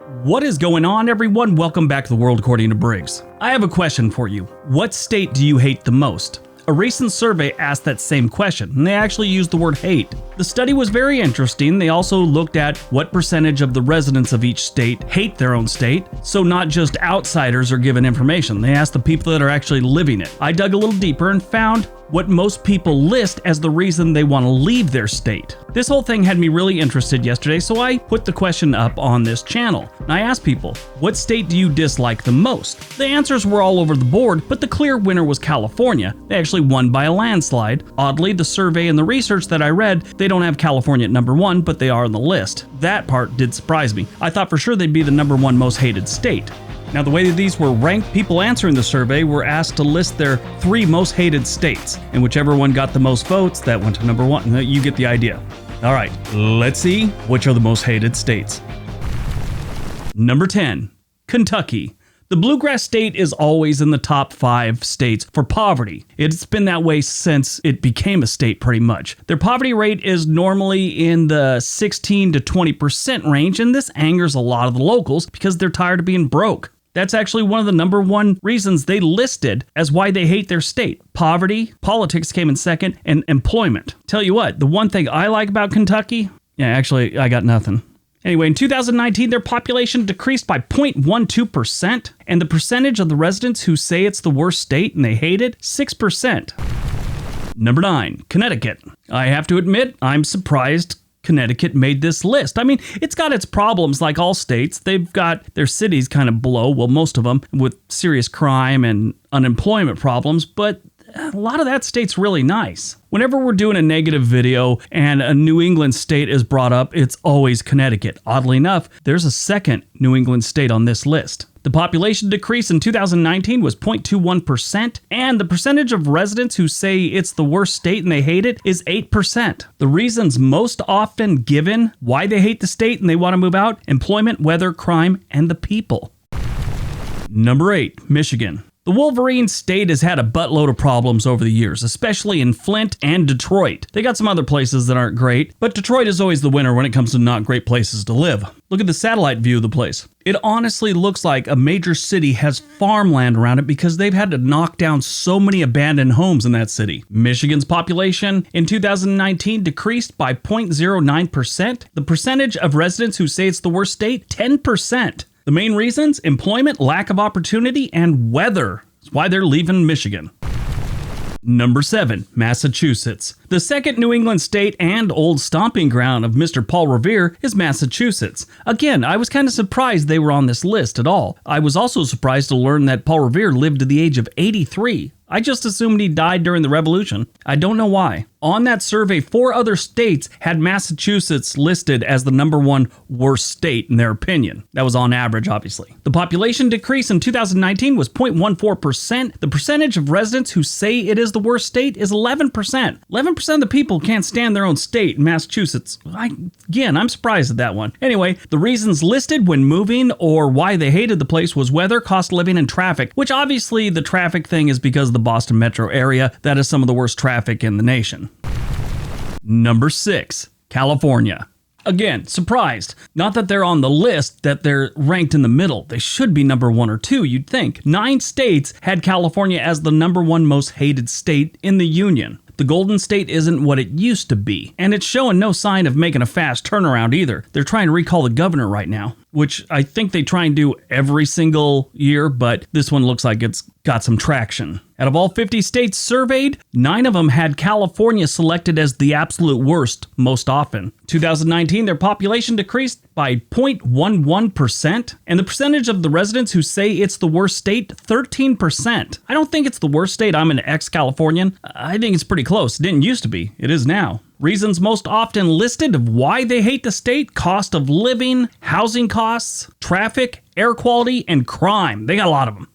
What is going on, everyone? Welcome back to The World According to Briggs. I have a question for you. What state do you hate the most? A recent survey asked that same question, and they actually used the word hate. The study was very interesting. They also looked at what percentage of the residents of each state hate their own state, so not just outsiders are given information. They asked the people that are actually living it. I dug a little deeper and found what most people list as the reason they want to leave their state. This whole thing had me really interested yesterday, so I put the question up on this channel. And I asked people, what state do you dislike the most? The answers were all over the board, but the clear winner was California. They actually won by a landslide. Oddly, the survey and the research that I read, they don't have California at number 1, but they are on the list. That part did surprise me. I thought for sure they'd be the number 1 most hated state. Now, the way that these were ranked, people answering the survey were asked to list their 3 most hated states, and whichever one got the most votes, that went to number 1. You get the idea. All right, let's see which are the most hated states. Number 10, Kentucky. The Bluegrass State is always in the top 5 states for poverty. It's been that way since it became a state pretty much. Their poverty rate is normally in the 16 to 20% range, and this angers a lot of the locals because they're tired of being broke. That's actually one of the number 1 reasons they listed as why they hate their state. Poverty, politics came in second, and employment. Tell you what, the one thing I like about Kentucky, actually, I got nothing. Anyway, in 2019, their population decreased by 0.12%, and the percentage of the residents who say it's the worst state and they hate it, 6%. Number 9, Connecticut. I have to admit, I'm surprised Connecticut made this list. I mean, it's got its problems like all states. They've got their cities kind of below, well, most of them, with serious crime and unemployment problems, but a lot of that state's really nice. Whenever we're doing a negative video and a New England state is brought up, it's always Connecticut. Oddly enough, there's a second New England state on this list. The population decrease in 2019 was 0.21%, and the percentage of residents who say it's the worst state and they hate it is 8%. The reasons most often given why they hate the state and they want to move out: employment, weather, crime, and the people. Number 8, Michigan. The Wolverine state has had a buttload of problems over the years, especially in Flint and Detroit. They got some other places that aren't great, but Detroit is always the winner when it comes to not great places to live. Look at the satellite view of the place. It honestly looks like a major city has farmland around it because they've had to knock down so many abandoned homes in that city. Michigan's population in 2019 decreased by 0.09%. The percentage of residents who say it's the worst state, 10%. The main reasons: employment, lack of opportunity, and weather. That's why they're leaving Michigan. Number 7, Massachusetts. The second New England state and old stomping ground of Mr. Paul Revere is Massachusetts. Again, I was kind of surprised they were on this list at all. I was also surprised to learn that Paul Revere lived to the age of 83. I just assumed he died during the Revolution. I don't know why. On that survey, 4 other states had Massachusetts listed as the number 1 worst state in their opinion. That was on average, obviously. The population decrease in 2019 was 0.14%. The percentage of residents who say it is the worst state is 11%. 11% of the people can't stand their own state in Massachusetts. I'm surprised at that one. Anyway, the reasons listed when moving or why they hated the place was weather, cost of living, and traffic, which obviously the traffic thing is because of the Boston metro area. That is some of the worst traffic in the nation. Number 6, California. Again, surprised. Not that they're on the list, that they're ranked in the middle. They should be number 1 or 2, you'd think. 9 states had California as the number 1 most hated state in the Union. The Golden State isn't what it used to be, and it's showing no sign of making a fast turnaround either. They're trying to recall the governor right now, which I think they try and do every single year, but this one looks like it's got some traction. Out of all 50 states surveyed, 9 of them had California selected as the absolute worst most often. 2019, their population decreased by 0.11%, and the percentage of the residents who say it's the worst state, 13%. I don't think it's the worst state. I'm an ex-Californian. I think it's pretty close. It didn't used to be. It is now. Reasons most often listed of why they hate the state: cost of living, housing costs, traffic, air quality, and crime. They got a lot of them.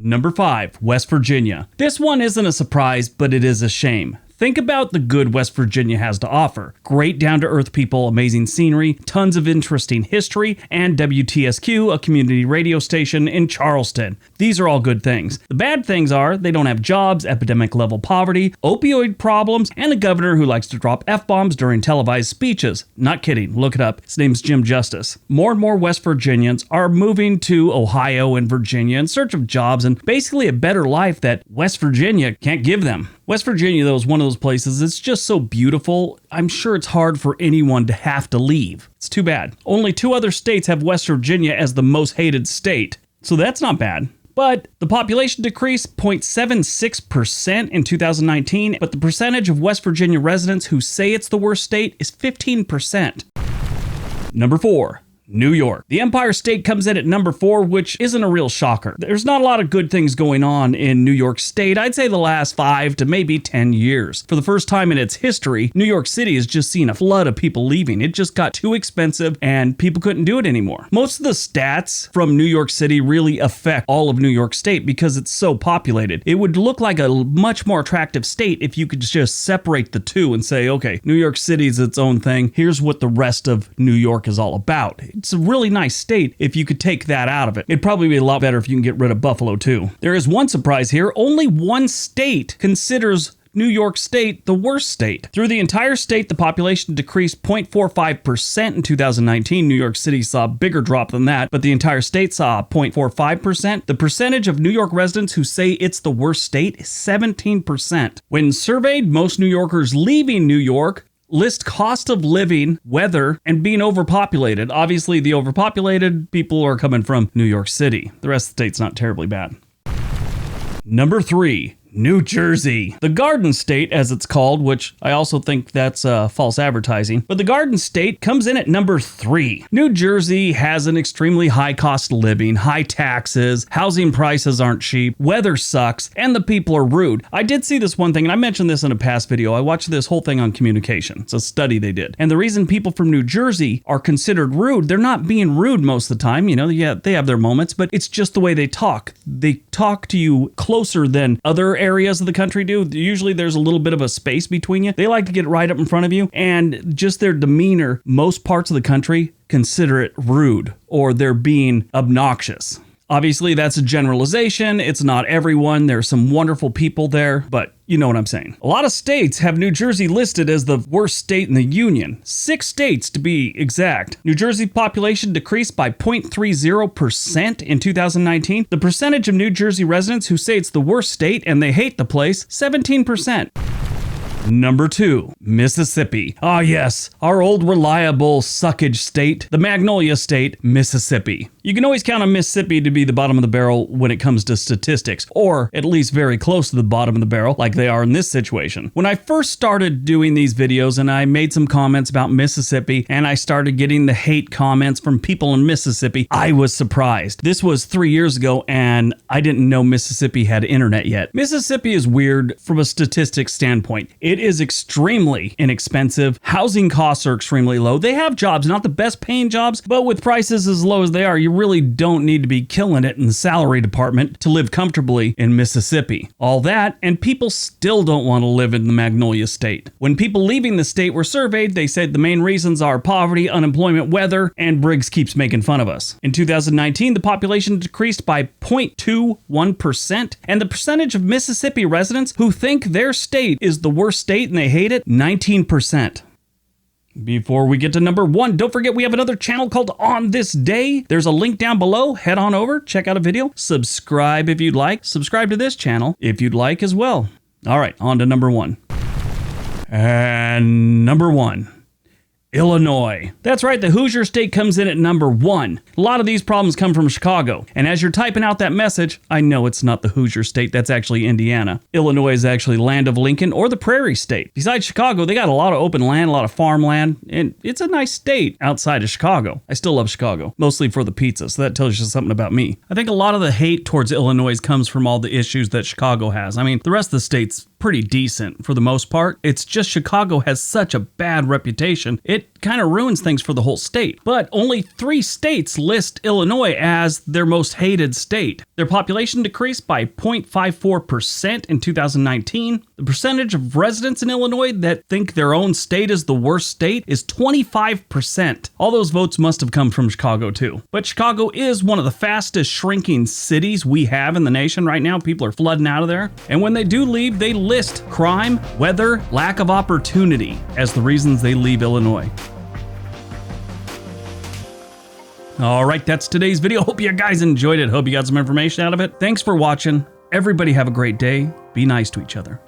Number 5, West Virginia. This one isn't a surprise, but it is a shame. Think about the good West Virginia has to offer. Great down-to-earth people, amazing scenery, tons of interesting history, and WTSQ, a community radio station in Charleston. These are all good things. The bad things are they don't have jobs, epidemic-level poverty, opioid problems, and a governor who likes to drop F-bombs during televised speeches. Not kidding, look it up. His name's Jim Justice. More and more West Virginians are moving to Ohio and Virginia in search of jobs and basically a better life that West Virginia can't give them. West Virginia, though, is one of those places that's just so beautiful, I'm sure it's hard for anyone to have to leave. It's too bad. Only 2 other states have West Virginia as the most hated state, so that's not bad. But the population decreased 0.76% in 2019, but the percentage of West Virginia residents who say it's the worst state is 15%. Number 4. New York. The Empire State comes in at number 4, which isn't a real shocker. There's not a lot of good things going on in New York State, I'd say the last 5 to maybe 10 years. For the first time in its history, New York City has just seen a flood of people leaving. It just got too expensive and people couldn't do it anymore. Most of the stats from New York City really affect all of New York State because it's so populated. It would look like a much more attractive state if you could just separate the two and say, okay, New York City is its own thing. Here's what the rest of New York is all about. It's a really nice state if you could take that out of it. It'd probably be a lot better if you can get rid of Buffalo too. There is one surprise here. Only one state considers New York State the worst state. Through the entire state, the population decreased 0.45% in 2019. New York City saw a bigger drop than that, but the entire state saw 0.45%. The percentage of New York residents who say it's the worst state is 17%. When surveyed, most New Yorkers leaving New York list cost of living, weather, and being overpopulated. Obviously, the overpopulated people are coming from New York City. The rest of the state's not terribly bad. Number 3. New Jersey. The Garden State, as it's called, which I also think that's false advertising, but the Garden State comes in at number 3. New Jersey has an extremely high cost of living, high taxes, housing prices aren't cheap, weather sucks, and the people are rude. I did see this one thing, and I mentioned this in a past video. I watched this whole thing on communication. It's a study they did. And the reason people from New Jersey are considered rude, they're not being rude most of the time. You know, yeah, they have their moments, but it's just the way they talk. They talk to you closer than other areas of the country do. Usually there's a little bit of a space between you. They like to get right up in front of you, and just their demeanor, most parts of the country consider it rude or they're being obnoxious. Obviously, that's a generalization. It's not everyone. There's some wonderful people there, but you know what I'm saying. A lot of states have New Jersey listed as the worst state in the union. 6 states to be exact. New Jersey population decreased by 0.30% in 2019. The percentage of New Jersey residents who say it's the worst state and they hate the place, 17%. Number 2, Mississippi. Ah yes, our old reliable suckage state, the Magnolia State, Mississippi. You can always count on Mississippi to be the bottom of the barrel when it comes to statistics, or at least very close to the bottom of the barrel like they are in this situation. When I first started doing these videos and I made some comments about Mississippi and I started getting the hate comments from people in Mississippi, I was surprised. This was 3 years ago and I didn't know Mississippi had internet yet. Mississippi is weird from a statistics standpoint. It is extremely inexpensive. Housing costs are extremely low. They have jobs, not the best paying jobs, but with prices as low as they are, you really don't need to be killing it in the salary department to live comfortably in Mississippi. All that, and people still don't want to live in the Magnolia State. When people leaving the state were surveyed, they said the main reasons are poverty, unemployment, weather, and Briggs keeps making fun of us. In 2019, the population decreased by 0.21%, and the percentage of Mississippi residents who think their state is the worst state and they hate it, 19%. Before we get to number 1, don't forget we have another channel called On This Day. There's a link down below. Head on over, check out a video, subscribe if you'd like. Subscribe to this channel if you'd like as well. All right, on to number 1. And number 1. Illinois. That's right, the Hoosier State comes in at number 1. A lot of these problems come from Chicago. And as you're typing out that message, I know it's not the Hoosier State, that's actually Indiana. Illinois is actually Land of Lincoln or the Prairie State. Besides Chicago, they got a lot of open land, a lot of farmland, and it's a nice state outside of Chicago. I still love Chicago, mostly for the pizza, so that tells you something about me. I think a lot of the hate towards Illinois comes from all the issues that Chicago has. I mean, the rest of the state's pretty decent for the most part. It's just Chicago has such a bad reputation. It kind of ruins things for the whole state. But only 3 states list Illinois as their most hated state. Their population decreased by 0.54% in 2019. The percentage of residents in Illinois that think their own state is the worst state is 25%. All those votes must have come from Chicago too. But Chicago is one of the fastest shrinking cities we have in the nation right now. People are flooding out of there. And when they do leave, they list crime, weather, lack of opportunity as the reasons they leave Illinois. All right, that's today's video. Hope you guys enjoyed it. Hope you got some information out of it. Thanks for watching. Everybody have a great day. Be nice to each other.